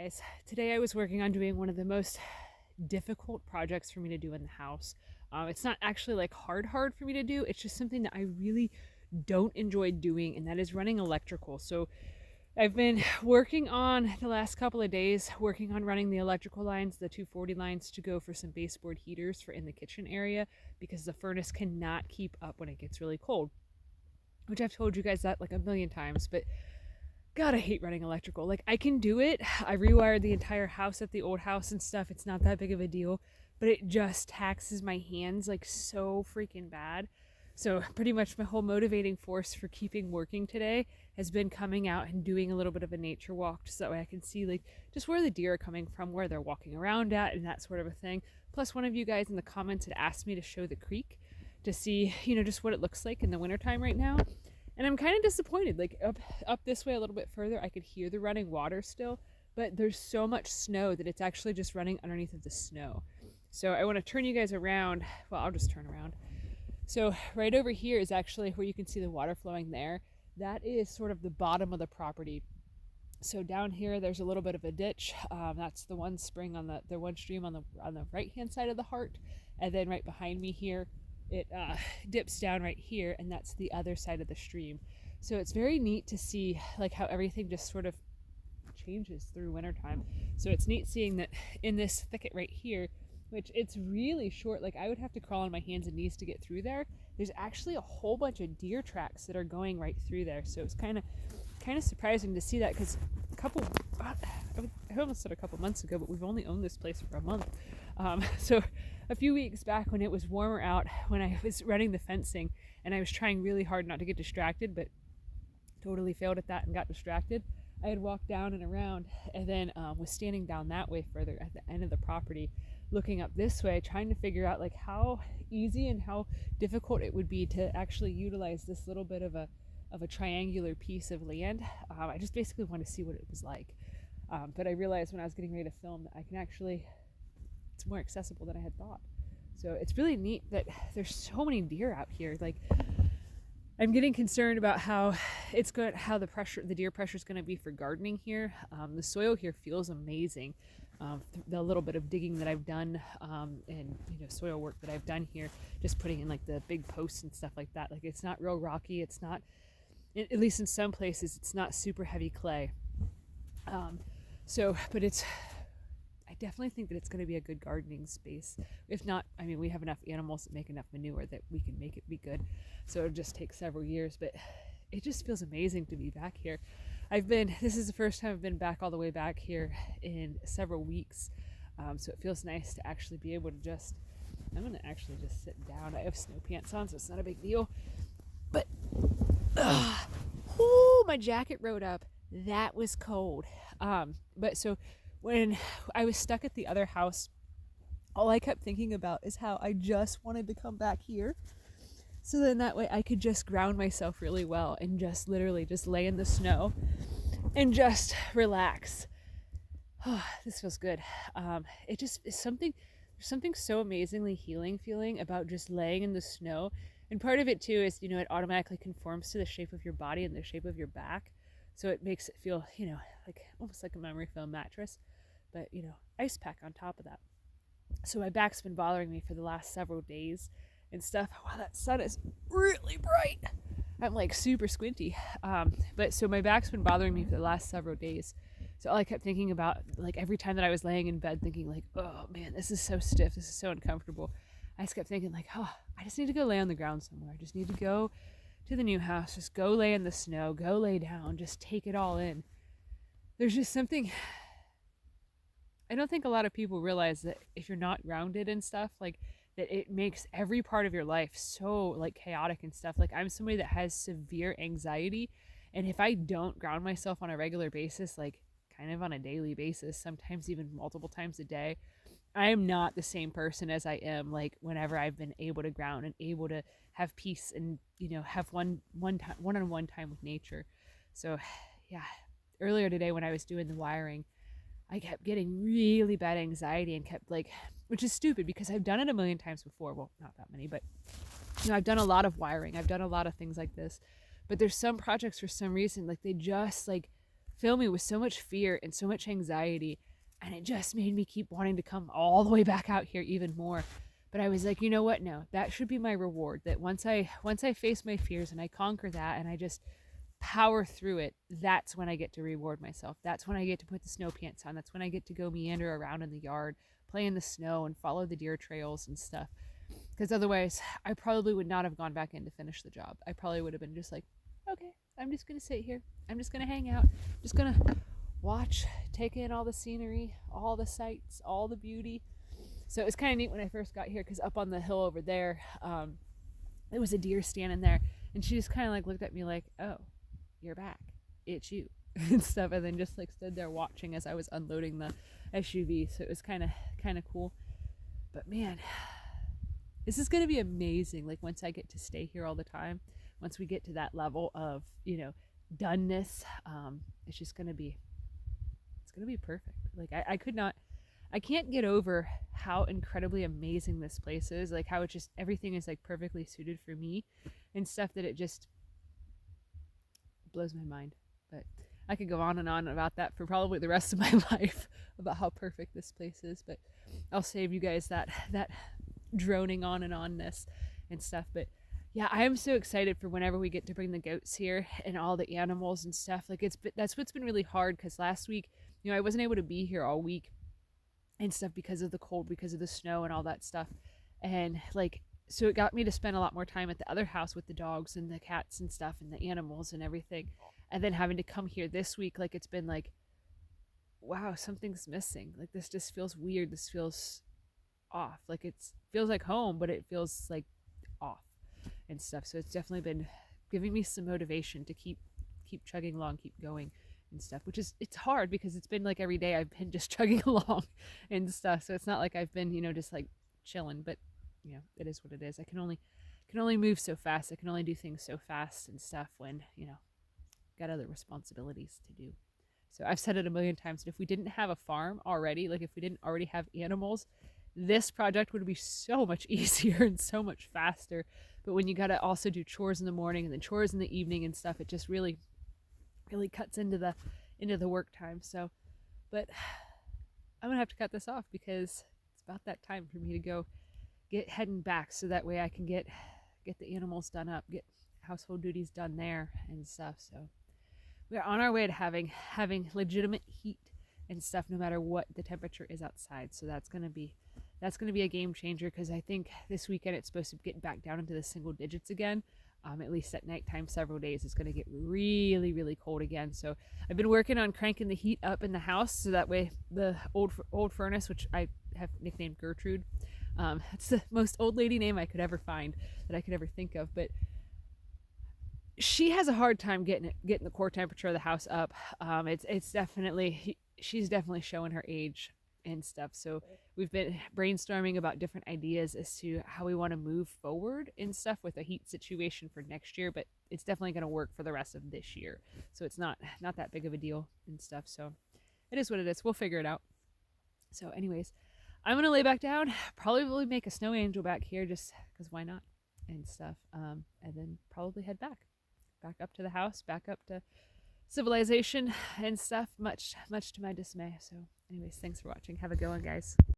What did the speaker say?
guys. Today I was working on doing one of the most difficult projects for me to do in the house. It's not actually like hard for me to do. It's just something that I really don't enjoy doing, and that is running electrical. So I've been working on the last couple of days, working on running the electrical lines, the 240 lines to go for some baseboard heaters for in the kitchen area because the furnace cannot keep up when it gets really cold. Which I've told you guys that like a million times, but God, I hate running electrical. Like, I can do it. I rewired the entire house at the old house and stuff. It's not that big of a deal, but it just taxes my hands like so freaking bad. So, pretty much my whole motivating force for keeping working today has been coming out and doing a little bit of a nature walk so that way I can see like just where the deer are coming from, where they're walking around at, and that sort of a thing. Plus, one of you guys in the comments had asked me to show the creek to see, just what it looks like in the wintertime right now. And I'm kind of disappointed. Like up this way a little bit further, I could hear the running water still, but there's so much snow that it's actually just running underneath of the snow. So I want to turn you guys around. Well, I'll just turn around. So right over here is actually where you can see the water flowing there. That is sort of the bottom of the property. So down here, there's a little bit of a ditch. That's the one spring on the one stream on the right hand side of the Hart, and then right behind me here it dips down right here, and that's the other side of the stream. So it's very neat to see like how everything just sort of changes through wintertime. So it's neat seeing that in this thicket right here, which it's really short, like I would have to crawl on my hands and knees to get through there. There's actually a whole bunch of deer tracks that are going right through there. So it's kind of surprising to see that, because I almost said a couple months ago, but we've only owned this place for a month. So a few weeks back when it was warmer out, when I was running the fencing and I was trying really hard not to get distracted, but totally failed at that and got distracted, I had walked down and around, and then was standing down that way further at the end of the property, looking up this way, trying to figure out like how easy and how difficult it would be to actually utilize this little bit of a triangular piece of land. I just basically want to see what it was like. But I realized when I was getting ready to film that I can actually, it's more accessible than I had thought. So it's really neat that there's so many deer out here. Like, I'm getting concerned about how the deer pressure is going to be for gardening here. The soil here feels amazing. The little bit of digging that I've done and soil work that I've done here, just putting in like the big posts and stuff like that. Like, it's not real rocky. It's not, at least in some places, it's not super heavy clay. But I definitely think that it's going to be a good gardening space. If not, I mean, we have enough animals that make enough manure that we can make it be good. So it'll just take several years, but it just feels amazing to be back here. This is the first time I've been back all the way back here in several weeks. So it feels nice to actually be able to I'm going to actually just sit down. I have snow pants on, so it's not a big deal. But, my jacket rode up. That was cold. But so when I was stuck at the other house, all I kept thinking about is how I just wanted to come back here. So then that way I could just ground myself really well and just literally just lay in the snow and just relax. Oh, this feels good. It just is there's something so amazingly healing feeling about just laying in the snow. And part of it too is, it automatically conforms to the shape of your body and the shape of your back. So it makes it feel, like almost like a memory foam mattress, but, ice pack on top of that. So my back's been bothering me for the last several days and stuff. Wow, that sun is really bright. I'm like super squinty. But so my back's been bothering me for the last several days. So all I kept thinking about, like every time that I was laying in bed thinking like, oh man, this is so stiff. This is so uncomfortable. I just kept thinking like, oh, I just need to go lay on the ground somewhere. I just need to go to the new house, just go lay in the snow, go lay down, just take it all in. There's just something, I don't think a lot of people realize that if you're not grounded and stuff, like that it makes every part of your life so like chaotic and stuff. Like, I'm somebody that has severe anxiety, and if I don't ground myself on a regular basis, like kind of on a daily basis, sometimes even multiple times a day, I am not the same person as I am like whenever I've been able to ground and able to have peace and have one-on-one time with nature. So yeah, earlier today when I was doing the wiring, I kept getting really bad anxiety and kept like, which is stupid because I've done it a million times before. Well, not that many, but I've done a lot of wiring. I've done a lot of things like this, but there's some projects for some reason, like they just like fill me with so much fear and so much anxiety. And it just made me keep wanting to come all the way back out here even more. But I was like, you know what? No, that should be my reward. That once I face my fears and I conquer that and I just power through it, that's when I get to reward myself. That's when I get to put the snow pants on. That's when I get to go meander around in the yard, play in the snow, and follow the deer trails and stuff. Because otherwise, I probably would not have gone back in to finish the job. I probably would have been just like, okay, I'm just going to sit here. I'm just going to hang out. I'm just going to watch, take in all the scenery, all the sights, all the beauty. So it was kind of neat when I first got here because up on the hill over there, there was a deer standing there. And she just kind of like looked at me like, oh, you're back. It's you. And stuff. And then just like stood there watching as I was unloading the SUV. So it was kind of cool. But man, this is going to be amazing. Like once I get to stay here all the time, once we get to that level of, doneness, it's just going to be, it's going to be perfect. Like I can't get over how incredibly amazing this place is. Like how it just, everything is like perfectly suited for me and stuff that it just blows my mind. But I could go on and on about that for probably the rest of my life about how perfect this place is. But I'll save you guys that droning on and onness and stuff. But yeah, I am so excited for whenever we get to bring the goats here and all the animals and stuff. Like that's what's been really hard because last week, I wasn't able to be here all week and stuff because of the cold, because of the snow and all that stuff. And like, so it got me to spend a lot more time at the other house with the dogs and the cats and stuff and the animals and everything. And then having to come here this week, like it's been like, wow, something's missing. Like this just feels weird. This feels off. Like feels like home, but it feels like off and stuff. So it's definitely been giving me some motivation to keep chugging along, keep going and stuff, which is, it's hard because it's been like every day I've been just chugging along and stuff. So it's not like I've been, just like chilling, but it is what it is. I can only move so fast. I can only do things so fast and stuff when, got other responsibilities to do. So I've said it a million times, but if we didn't have a farm already, like if we didn't already have animals, this project would be so much easier and so much faster. But when you got to also do chores in the morning and then chores in the evening and stuff, it just really cuts into the work time. So, but I'm gonna have to cut this off because it's about that time for me to go get heading back, so that way I can get the animals done up, get household duties done there and stuff. So we're on our way to having legitimate heat and stuff no matter what the temperature is outside. So that's gonna be a game changer because I think this weekend it's supposed to get back down into the single digits again. At least at nighttime, several days it's going to get really, really cold again. So I've been working on cranking the heat up in the house so that way the old furnace, which I have nicknamed Gertrude, it's the most old lady name I could ever find, that I could ever think of, but she has a hard time getting the core temperature of the house up. It's definitely, she's definitely showing her age and stuff. So we've been brainstorming about different ideas as to how we want to move forward and stuff with a heat situation for next year, but it's definitely going to work for the rest of this year. So it's not that big of a deal and stuff. So it is what it is. We'll figure it out. So anyways, I'm going to lay back down, probably make a snow angel back here just because why not and stuff. And then probably head back up to the house, back up to civilization and stuff, much to my dismay. So anyways, thanks for watching. Have a good one, guys.